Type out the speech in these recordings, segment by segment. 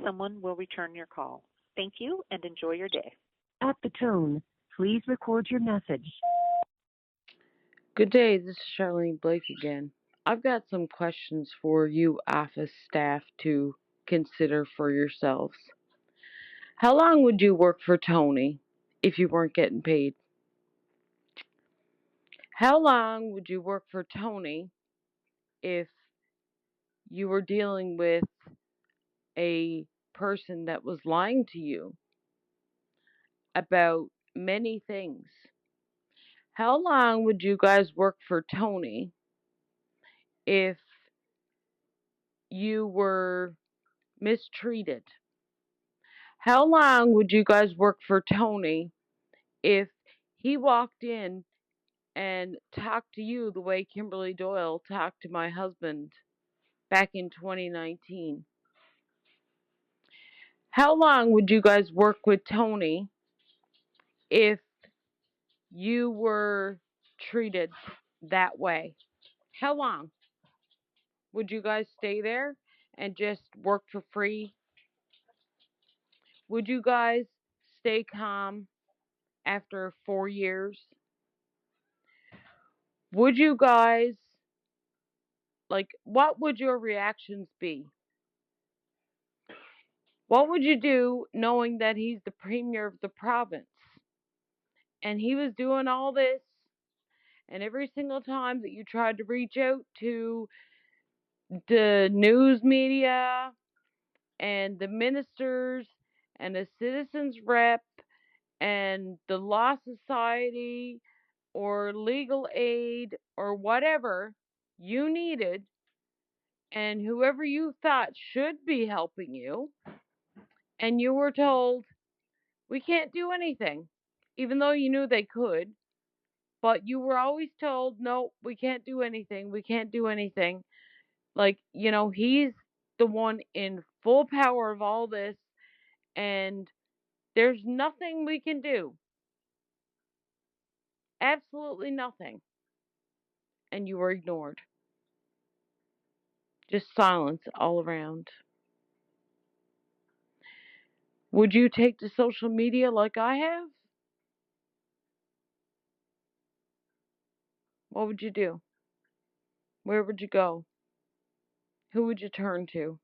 someone will return your call. Thank you and enjoy your day. At the tone, please record your message. Good day, this is Charlene Blake again. I've got some questions for you office staff to consider for yourselves. How long would you work for Tony if you weren't getting paid? How long would you work for Tony if you were dealing with a person that was lying to you about many things? How long would you guys work for Tony if you were mistreated? How long would you guys work for Tony if he walked in and talked to you the way Kimberly Doyle talked to my husband back in 2019? How long would you guys work with Tony if you were treated that way? How long? Would you guys stay there and just work for free? Would you guys stay calm after 4 years? Would you guys, what would your reactions be? What would you do knowing that he's the premier of the province? And he was doing all this, and every single time that you tried to reach out to the news media and the ministers and the citizens rep and the law society or legal aid or whatever you needed, and whoever you thought should be helping you, and you were told, we can't do anything, even though you knew they could, but you were always told, no, we can't do anything, we can't do anything. He's the one in full power of all this, and there's nothing we can do. Absolutely nothing. And you were ignored. Just silence all around. Would you take to social media like I have? What would you do? Where would you go? Who would you turn to?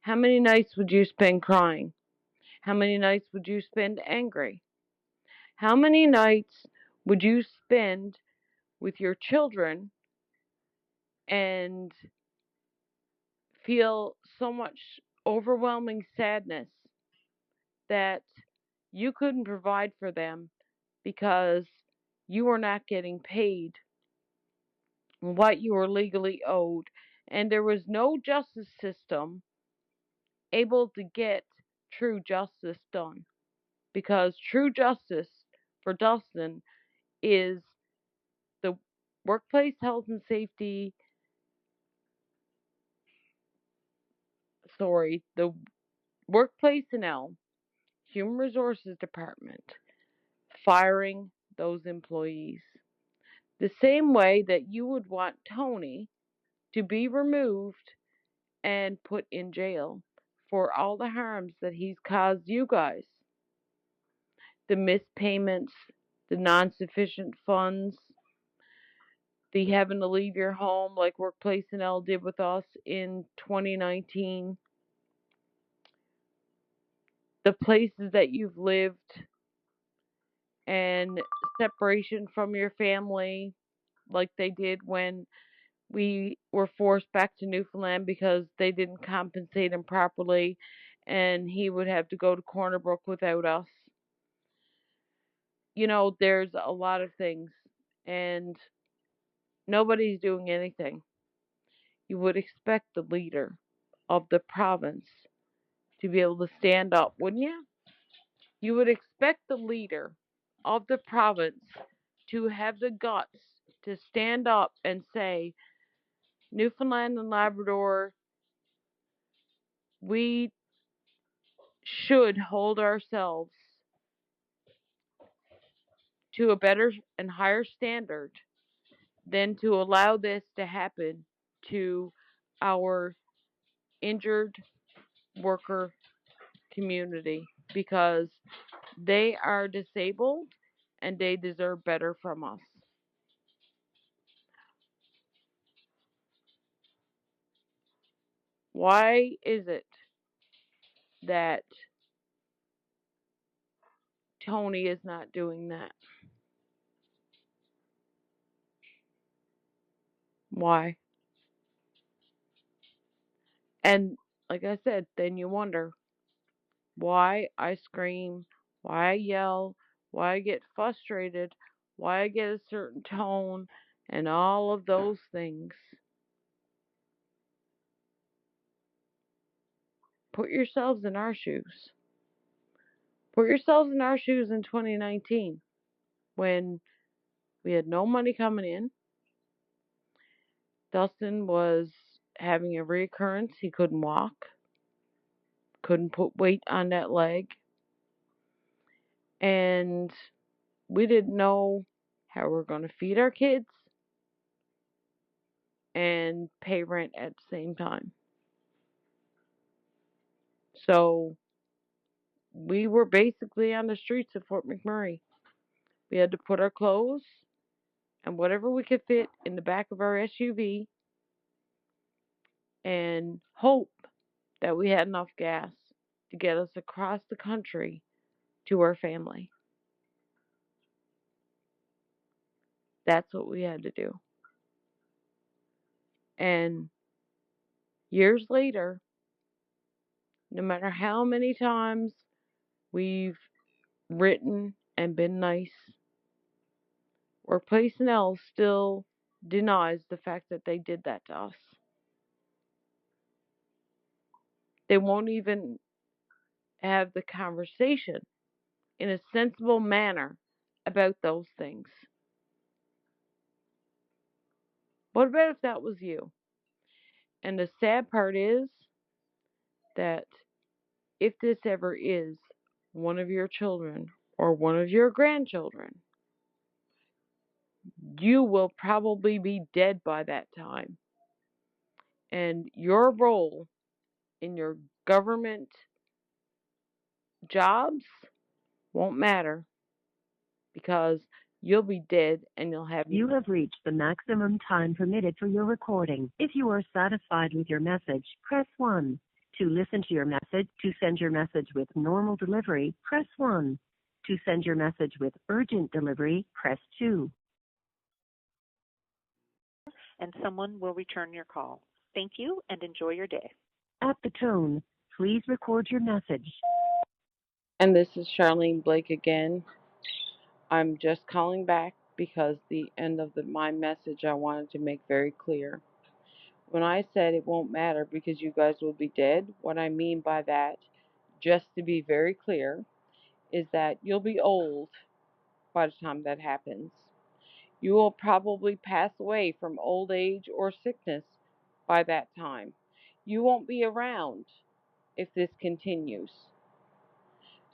How many nights would you spend crying? How many nights would you spend angry? How many nights would you spend with your children and feel so much overwhelming sadness that you couldn't provide for them because you were not getting paid what you were legally owed, and there was no justice system able to get true justice done, because true justice for Dustin is the workplace health and safety, the workplace and human resources department firing those employees. The same way that you would want Tony to be removed and put in jail for all the harms that he's caused you guys. The missed payments, the non-sufficient funds, the having to leave your home like Workplace and L did with us in 2019, the places that you've lived, and separation from your family like they did when we were forced back to Newfoundland because they didn't compensate him properly and he would have to go to Corner Brook without us. There's a lot of things, and nobody's doing anything. You would expect the leader of the province to be able to stand up, wouldn't you? You would expect the leader of the province to have the guts to stand up and say, Newfoundland and Labrador, we should hold ourselves to a better and higher standard than to allow this to happen to our injured worker community because they are disabled and they deserve better from us. Why is it that Tony is not doing that? Why? And like I said, then you wonder why I scream, why I yell, why I get frustrated, why I get a certain tone, and all of those things. Put yourselves in our shoes. Put yourselves in our shoes in 2019 when we had no money coming in. Dustin was having a reoccurrence. He couldn't walk, couldn't put weight on that leg, and we didn't know how we were going to feed our kids and pay rent at the same time. So we were basically on the streets of Fort McMurray. We had to put our clothes and whatever we could fit in the back of our SUV and hope that we had enough gas to get us across the country to our family. That's what we had to do. And years later, no matter how many times we've written and been nice, Workplace L still denies the fact that they did that to us. They won't even have the conversation in a sensible manner about those things. What about if that was you? And the sad part is that if this ever is one of your children or one of your grandchildren, you will probably be dead by that time. And your role in your government jobs won't matter because you'll be dead and you'll have. You have reached the maximum time permitted for your recording. If you are satisfied with your message, press 1. To listen to your message, to send your message with normal delivery, press 1. To send your message with urgent delivery, press 2. And someone will return your call. Thank you and enjoy your day. At the tone, please record your message. And this is Charlene Blake again. I'm just calling back because the end of my message I wanted to make very clear. When I said it won't matter because you guys will be dead, what I mean by that, just to be very clear, is that you'll be old by the time that happens. You will probably pass away from old age or sickness by that time. You won't be around if this continues.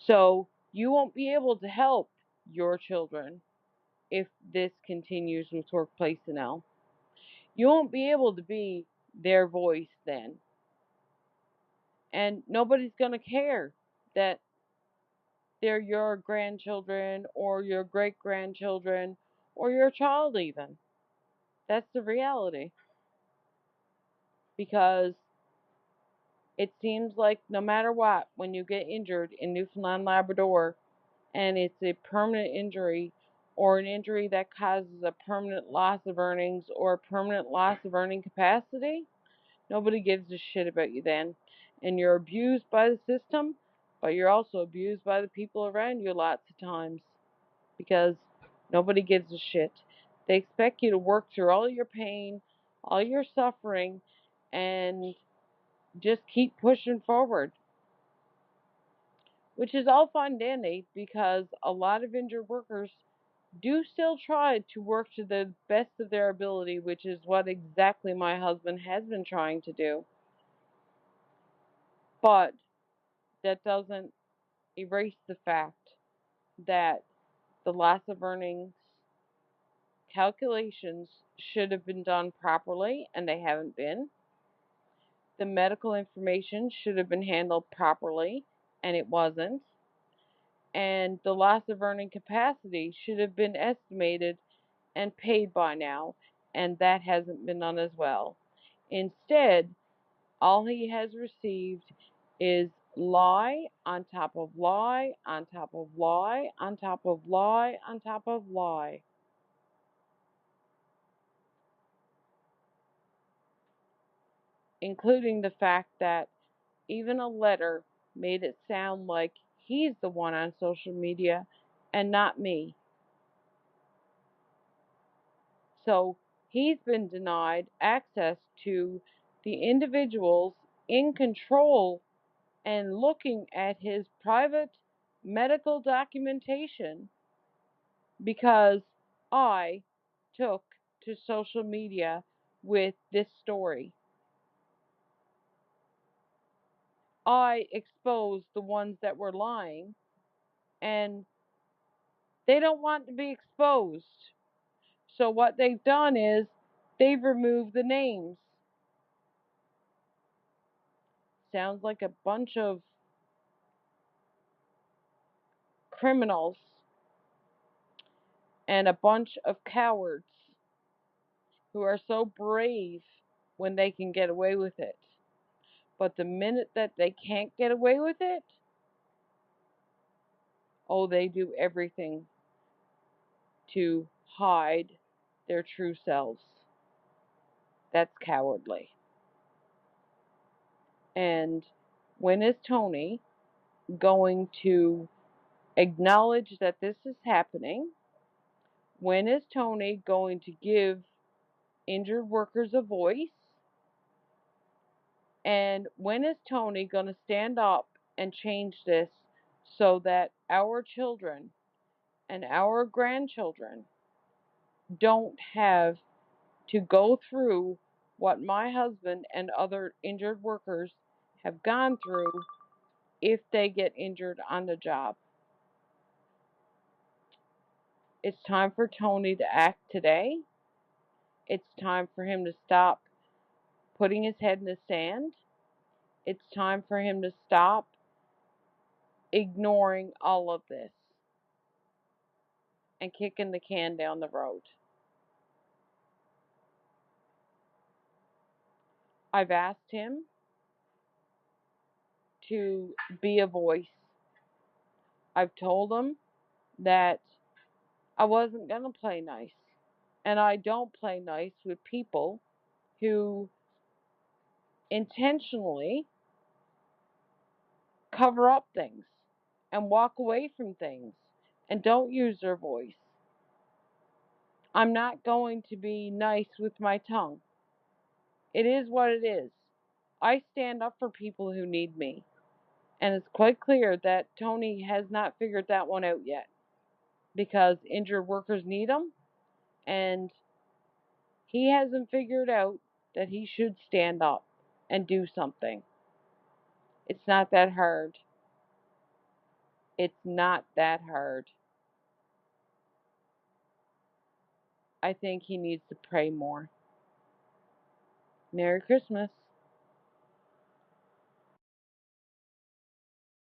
So you won't be able to help your children if this continues with work personnel. You won't be able to be their voice then. And nobody's going to care that they're your grandchildren or your great grandchildren or your child, even. That's the reality. Because it seems like no matter what, when you get injured in Newfoundland Labrador and it's a permanent injury or an injury that causes a permanent loss of earnings or a permanent loss of earning capacity, nobody gives a shit about you then. And you're abused by the system, but you're also abused by the people around you lots of times because nobody gives a shit. They expect you to work through all your pain, all your suffering, and just keep pushing forward. Which is all fine and dandy because a lot of injured workers do still try to work to the best of their ability, which is what exactly my husband has been trying to do. But that doesn't erase the fact that the loss of earnings calculations should have been done properly, and they haven't been. the medical information should have been handled properly, and it wasn't. And the loss of earning capacity should have been estimated and paid by now, and that hasn't been done as well. Instead, all he has received is lie on top of lie on top of lie on top of lie on top of lie. Including the fact that even a letter made it sound like he's the one on social media and not me. So he's been denied access to the individuals in control and looking at his private medical documentation because I took to social media with this story. I exposed the ones that were lying, and they don't want to be exposed. So what they've done is they've removed the names. Sounds like a bunch of criminals and a bunch of cowards who are so brave when they can get away with it. But the minute that they can't get away with it, oh, they do everything to hide their true selves. That's cowardly. And when is Tony going to acknowledge that this is happening? When is Tony going to give injured workers a voice? And when is Tony going to stand up and change this so that our children and our grandchildren don't have to go through what my husband and other injured workers have gone through if they get injured on the job? It's time for Tony to act today. It's time for him to stop putting his head in the sand. It's time for him to stop ignoring all of this and kicking the can down the road. I've asked him to be a voice. I've told him that I wasn't going to play nice. And I don't play nice with people who intentionally cover up things and walk away from things and don't use their voice. I'm not going to be nice with my tongue. It is what it is. I stand up for people who need me. And it's quite clear that Tony has not figured that one out yet because injured workers need him, and he hasn't figured out that he should stand up and do something. It's not that hard. It's not that hard. I think he needs to pray more. Merry Christmas.